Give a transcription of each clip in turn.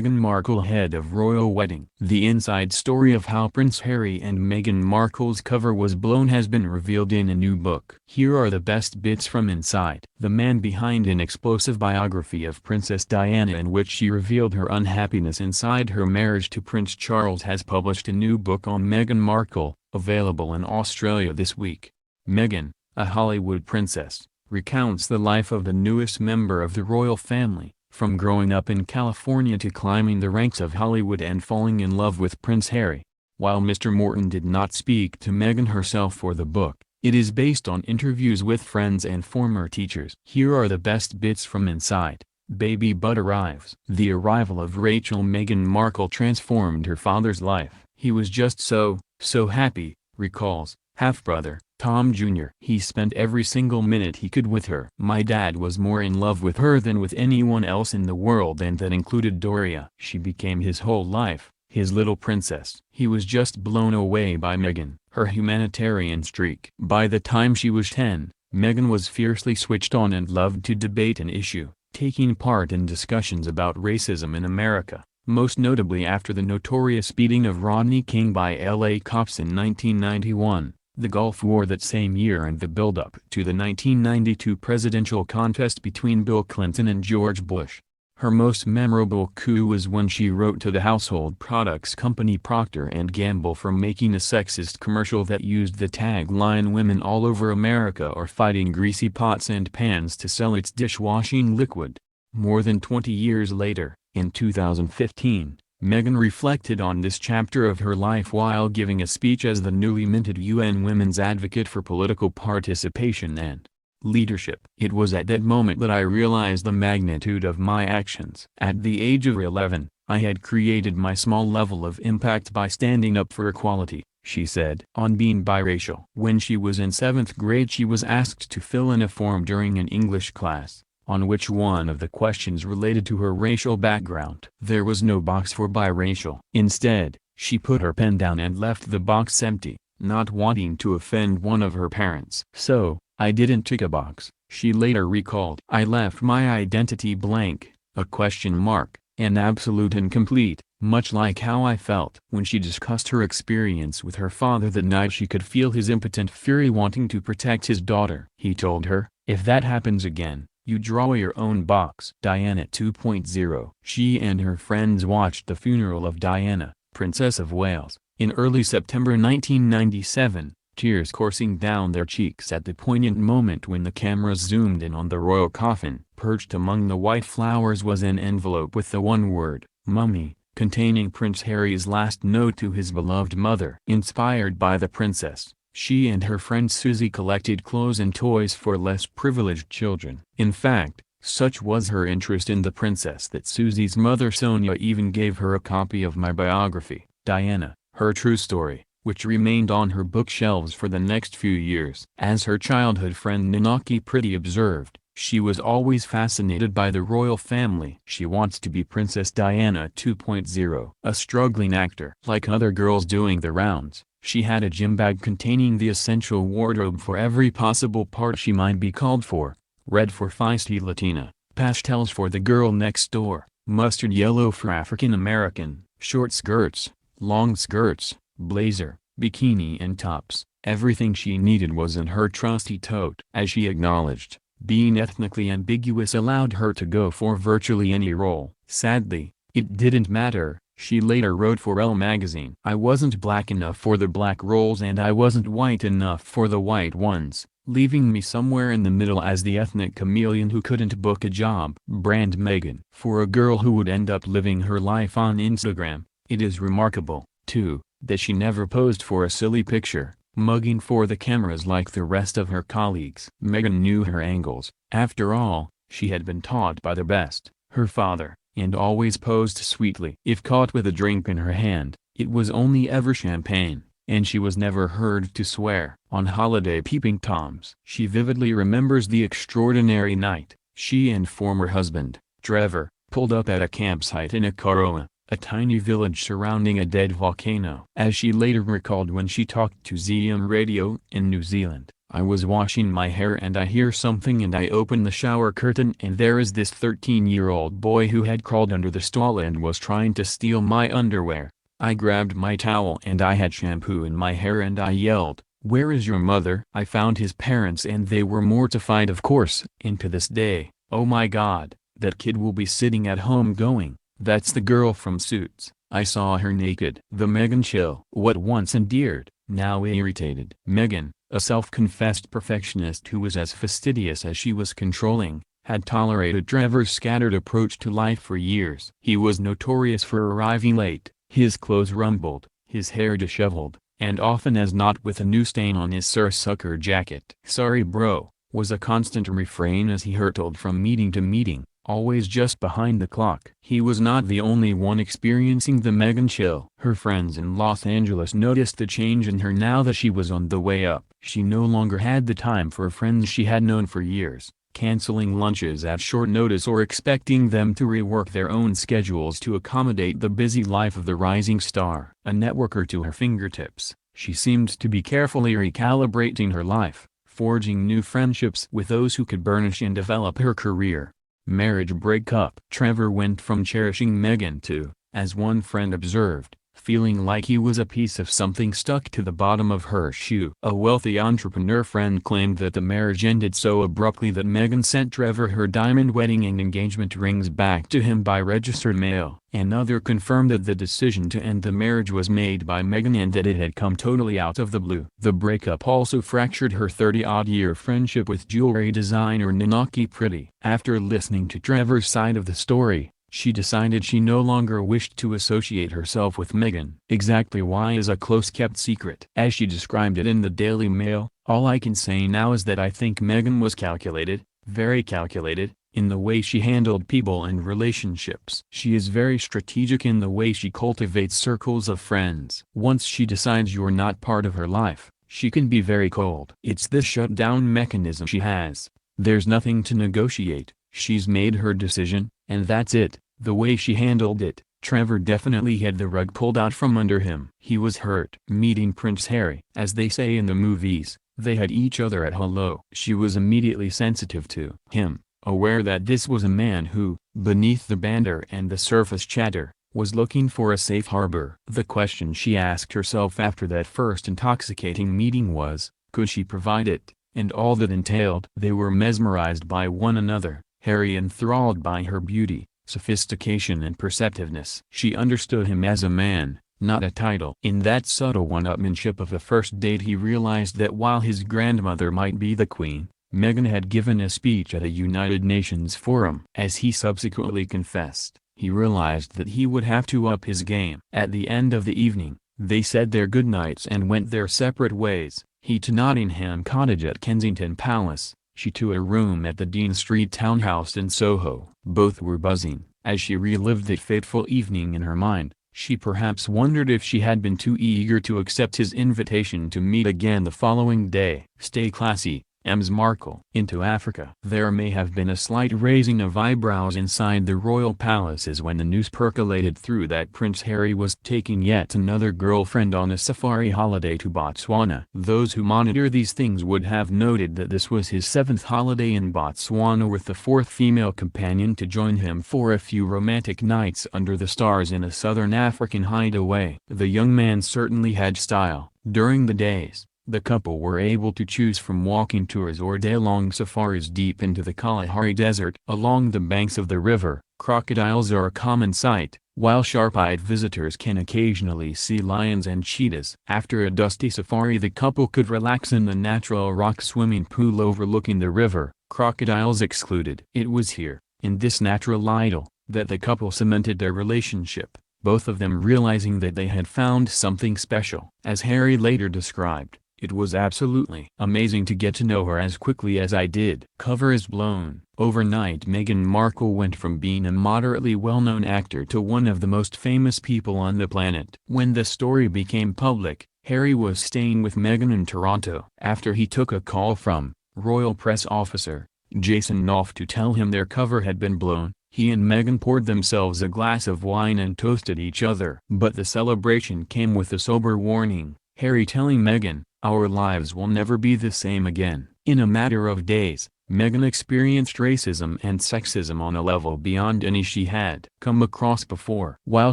Meghan Markle ahead of royal wedding. The inside story of how Prince Harry and Meghan Markle's cover was blown has been revealed in a new book. Here are the best bits from inside. The man behind an explosive biography of Princess Diana in which she revealed her unhappiness inside her marriage to Prince Charles has published a new book on Meghan Markle, available in Australia this week. Meghan, a Hollywood princess, recounts the life of the newest member of the royal family, from growing up in California to climbing the ranks of Hollywood and falling in love with Prince Harry. While Mr. Morton did not speak to Meghan herself for the book, it is based on interviews with friends and former teachers. Here are the best bits from inside. Baby Bud arrives. The arrival of Rachel Meghan Markle transformed her father's life. He was just so happy, recalls half-brother Tom Jr. He spent every single minute he could with her. My dad was more in love with her than with anyone else in the world, and that included Doria. She became his whole life, his little princess. He was just blown away by Meghan, her humanitarian streak. By the time she was 10, Meghan was fiercely switched on and loved to debate an issue, taking part in discussions about racism in America, most notably after the notorious beating of Rodney King by LA cops in 1991. The Gulf War that same year and the build-up to the 1992 presidential contest between Bill Clinton and George Bush. Her most memorable coup was when she wrote to the household products company Procter & Gamble for making a sexist commercial that used the tagline "Women all over America are fighting greasy pots and pans to sell its dishwashing liquid." More than 20 years later, in 2015, Meghan reflected on this chapter of her life while giving a speech as the newly minted UN Women's Advocate for Political Participation and Leadership. It was at that moment that I realized the magnitude of my actions. At the age of 11, I had created my small level of impact by standing up for equality, she said. On being biracial. When she was in 7th grade, she was asked to fill in a form during an English class, on which one of the questions related to her racial background. There was no box for biracial. Instead, she put her pen down and left the box empty, not wanting to offend one of her parents. "So, I didn't tick a box," she later recalled. "I left my identity blank, a question mark, an absolute incomplete," much like how I felt. When she discussed her experience with her father that night, she could feel his impotent fury wanting to protect his daughter. He told her, "If that happens again, you draw your own box." Diana 2.0. She and her friends watched the funeral of Diana, Princess of Wales, in early September 1997, tears coursing down their cheeks at the poignant moment when the cameras zoomed in on the royal coffin. Perched among the white flowers was an envelope with the one word, "Mummy," containing Prince Harry's last note to his beloved mother. Inspired by the princess, she and her friend Susie collected clothes and toys for less privileged children. In fact, such was her interest in the princess that Susie's mother Sonia even gave her a copy of my biography, Diana, Her True Story, which remained on her bookshelves for the next few years. As her childhood friend Ninaki Pretty observed, she was always fascinated by the royal family. She wants to be Princess Diana 2.0. A struggling actor. Like other girls doing the rounds, she had a gym bag containing the essential wardrobe for every possible part she might be called for. Red for feisty Latina, pastels for the girl next door, mustard yellow for African American, short skirts, long skirts, blazer, bikini and tops. Everything she needed was in her trusty tote. As she acknowledged, being ethnically ambiguous allowed her to go for virtually any role. Sadly, it didn't matter, she later wrote for Elle magazine. "I wasn't black enough for the black roles and I wasn't white enough for the white ones, leaving me somewhere in the middle as the ethnic chameleon who couldn't book a job." Brand Meghan. For a girl who would end up living her life on Instagram, it is remarkable, too, that she never posed for a silly picture, mugging for the cameras like the rest of her colleagues. Meghan knew her angles. After all, she had been taught by the best, her father, and always posed sweetly. If caught with a drink in her hand, it was only ever champagne, and she was never heard to swear. On holiday peeping toms. She vividly remembers the extraordinary night she and former husband, Trevor, pulled up at a campsite in Akaroa, a tiny village surrounding a dead volcano. As she later recalled when she talked to ZM Radio in New Zealand, I was washing my hair and I hear something and I open the shower curtain and there is this 13-year-old boy who had crawled under the stall and was trying to steal my underwear. I grabbed my towel and I had shampoo in my hair and I yelled, 'Where is your mother?' I found his parents and they were mortified, of course, and to this day, oh my God, that kid will be sitting at home going, 'That's the girl from Suits, I saw her naked.'" The Meghan chill. What once endeared, now irritated. Meghan, a self-confessed perfectionist who was as fastidious as she was controlling, had tolerated Trevor's scattered approach to life for years. He was notorious for arriving late, his clothes rumpled, his hair disheveled, and often as not with a new stain on his seersucker jacket. "Sorry bro," was a constant refrain as he hurtled from meeting to meeting, always just behind the clock. He was not the only one experiencing the Meghan chill. Her friends in Los Angeles noticed the change in her now that she was on the way up. She no longer had the time for friends she had known for years, canceling lunches at short notice or expecting them to rework their own schedules to accommodate the busy life of the rising star. A networker to her fingertips, she seemed to be carefully recalibrating her life, forging new friendships with those who could burnish and develop her career. Marriage breakup. Trevor went from cherishing Meghan to, as one friend observed, feeling like he was a piece of something stuck to the bottom of her shoe. A wealthy entrepreneur friend claimed that the marriage ended so abruptly that Meghan sent Trevor her diamond wedding and engagement rings back to him by registered mail. Another confirmed that the decision to end the marriage was made by Meghan and that it had come totally out of the blue. The breakup also fractured her 30-odd-year friendship with jewelry designer Ninaki Pretty. After listening to Trevor's side of the story, she decided she no longer wished to associate herself with Meghan. Exactly why is a close-kept secret. As she described it in the Daily Mail, "All I can say now is that I think Meghan was calculated, very calculated, in the way she handled people and relationships. She is very strategic in the way she cultivates circles of friends. Once she decides you're not part of her life, she can be very cold. It's this shutdown mechanism she has. There's nothing to negotiate. She's made her decision, and that's it." The way she handled it, Trevor definitely had the rug pulled out from under him. He was hurt. Meeting Prince Harry, as they say in the movies, they had each other at hello. She was immediately sensitive to him, aware that this was a man who, beneath the banter and the surface chatter, was looking for a safe harbor. The question she asked herself after that first intoxicating meeting was, could she provide it, and all that entailed? They were mesmerized by one another, Harry enthralled by her beauty, sophistication and perceptiveness. She understood him as a man, not a title. In that subtle one-upmanship of a first date he realized that while his grandmother might be the queen, Meghan had given a speech at a United Nations forum. As he subsequently confessed, he realized that he would have to up his game. At the end of the evening, they said their goodnights and went their separate ways, he to Nottingham Cottage at Kensington Palace, she to a room at the Dean Street townhouse in Soho. Both were buzzing. As she relived that fateful evening in her mind, she perhaps wondered if she had been too eager to accept his invitation to meet again the following day. Stay classy, Ms. Markle. Into Africa. There may have been a slight raising of eyebrows inside the royal palaces when the news percolated through that Prince Harry was taking yet another girlfriend on a safari holiday to Botswana. Those who monitor these things would have noted that this was his 7th holiday in Botswana, with the 4th female companion to join him for a few romantic nights under the stars in a southern African hideaway. The young man certainly had style. During the days, the couple were able to choose from walking tours or day-long safaris deep into the Kalahari Desert. Along the banks of the river, crocodiles are a common sight, while sharp-eyed visitors can occasionally see lions and cheetahs. After a dusty safari, the couple could relax in the natural rock swimming pool overlooking the river, crocodiles excluded. It was here, in this natural idyll, that the couple cemented their relationship, both of them realizing that they had found something special. As Harry later described, "It was absolutely amazing to get to know her as quickly as I did." Cover is blown. Overnight, Meghan Markle went from being a moderately well-known actor to one of the most famous people on the planet. When the story became public, Harry was staying with Meghan in Toronto. After he took a call from royal press officer Jason Knopf to tell him their cover had been blown, he and Meghan poured themselves a glass of wine and toasted each other. But the celebration came with a sober warning, Harry telling Meghan, Our lives will never be the same again." In a matter of days, Meghan experienced racism and sexism on a level beyond any she had come across before. While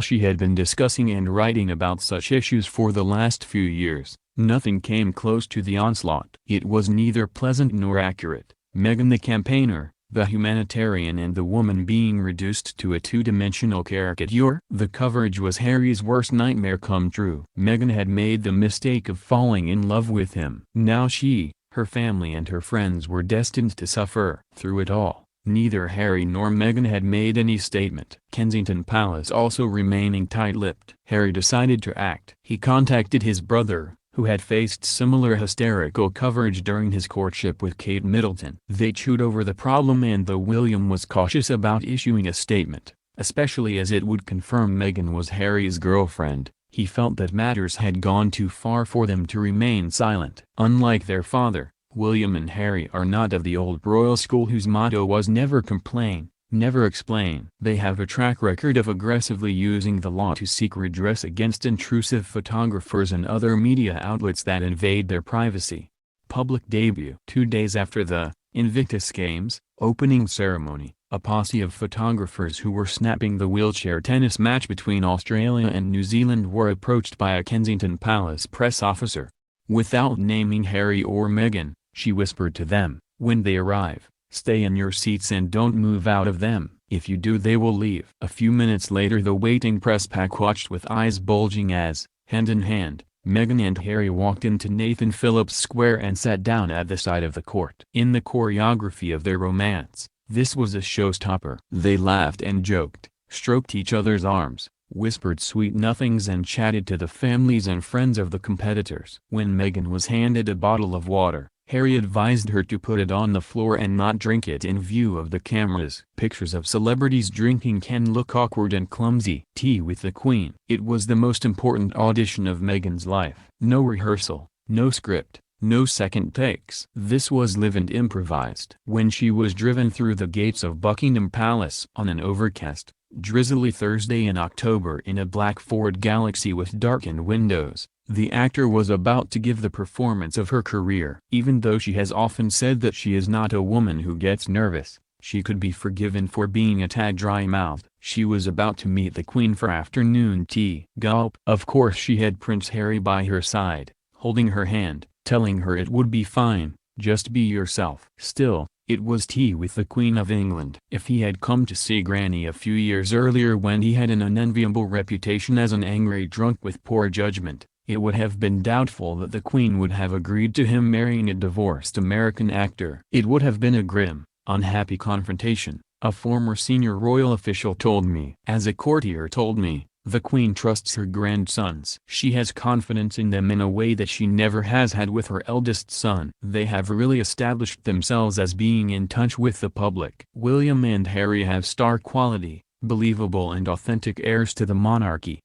she had been discussing and writing about such issues for the last few years, nothing came close to the onslaught. It was neither pleasant nor accurate. Meghan the campaigner, the humanitarian, and the woman being reduced to a two-dimensional caricature. The coverage was Harry's worst nightmare come true. Meghan had made the mistake of falling in love with him. Now she, her family and her friends were destined to suffer. Through it all, neither Harry nor Meghan had made any statement. Kensington Palace also remaining tight-lipped. Harry decided to act. He contacted his brother, who had faced similar hysterical coverage during his courtship with Kate Middleton. They chewed over the problem, and though William was cautious about issuing a statement, especially as it would confirm Meghan was Harry's girlfriend, he felt that matters had gone too far for them to remain silent. Unlike their father, William and Harry are not of the old royal school whose motto was never complain, never explain. They have a track record of aggressively using the law to seek redress against intrusive photographers and other media outlets that invade their privacy. Public debut. 2 days after the Invictus Games opening ceremony, a posse of photographers who were snapping the wheelchair tennis match between Australia and New Zealand were approached by a Kensington Palace press officer. Without naming Harry or Meghan, she whispered to them, "When they arrive, stay in your seats and don't move out of them. If you do, they will leave." A few minutes later, the waiting press pack watched with eyes bulging as, hand in hand, Meghan and Harry walked into Nathan Phillips Square and sat down at the side of the court. In the choreography of their romance, this was a showstopper. They laughed and joked, stroked each other's arms, whispered sweet nothings, and chatted to the families and friends of the competitors. When Meghan was handed a bottle of water, Harry advised her to put it on the floor and not drink it in view of the cameras. Pictures of celebrities drinking can look awkward and clumsy. Tea with the Queen. It was the most important audition of Meghan's life. No rehearsal, no script, no second takes. This was live and improvised. When she was driven through the gates of Buckingham Palace on an overcast, drizzly Thursday in October in a black Ford Galaxy with darkened windows, the actor was about to give the performance of her career. Even though she has often said that she is not a woman who gets nervous, she could be forgiven for being a tad dry-mouthed. She was about to meet the Queen for afternoon tea. Gulp. Of course she had Prince Harry by her side, holding her hand, telling her it would be fine, just be yourself. Still, it was tea with the Queen of England. If he had come to see Granny a few years earlier when he had an unenviable reputation as an angry drunk with poor judgment, it would have been doubtful that the Queen would have agreed to him marrying a divorced American actor. It would have been a grim, unhappy confrontation, a former senior royal official told me. As a courtier told me, the Queen trusts her grandsons. She has confidence in them in a way that she never has had with her eldest son. They have really established themselves as being in touch with the public. William and Harry have star quality, believable and authentic heirs to the monarchy.